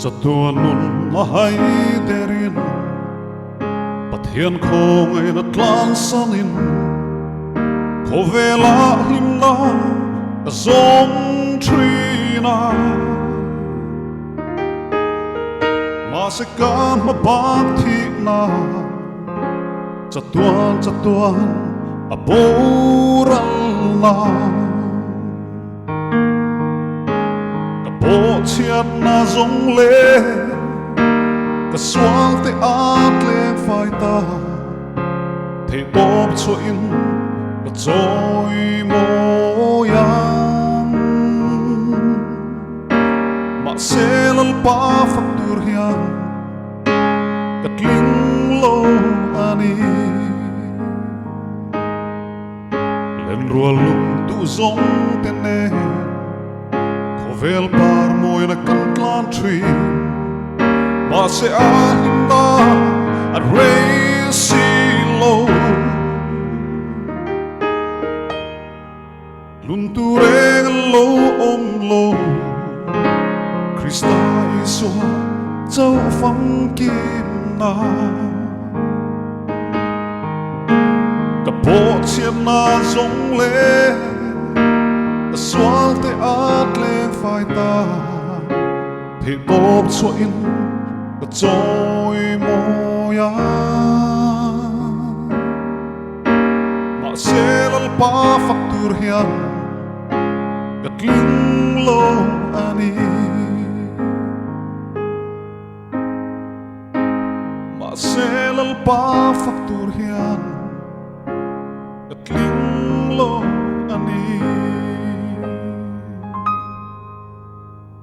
จะตัวนุ่นละให้เดรินปัทเฮียนคงไอ้นัดลานสันินโคเวลาหิมนาซงทรีนามาสกันมาบากที่นาจะตัวอโบรัลลากะโบเชียดนาจงเลกะสวงเตอาดเลงไฟตาเทปอบช่วยอินกะจอยโมยังมาเซลลปาฟักตูร์ยังกะกลิ้งโลอานีเล่นรัวลุงดูซงเตเนVeel paar mooie country, maar ze aanhinda het race low. Luntureng low low, Christa iso zau phang kim na. Kapot siam na zong le. Swal te at leng phai ta thì bóp cho in và trôi mô ya mà sẽ lal pa phak tur hian gật linh lo ani mà sẽ lal pa phak tur hian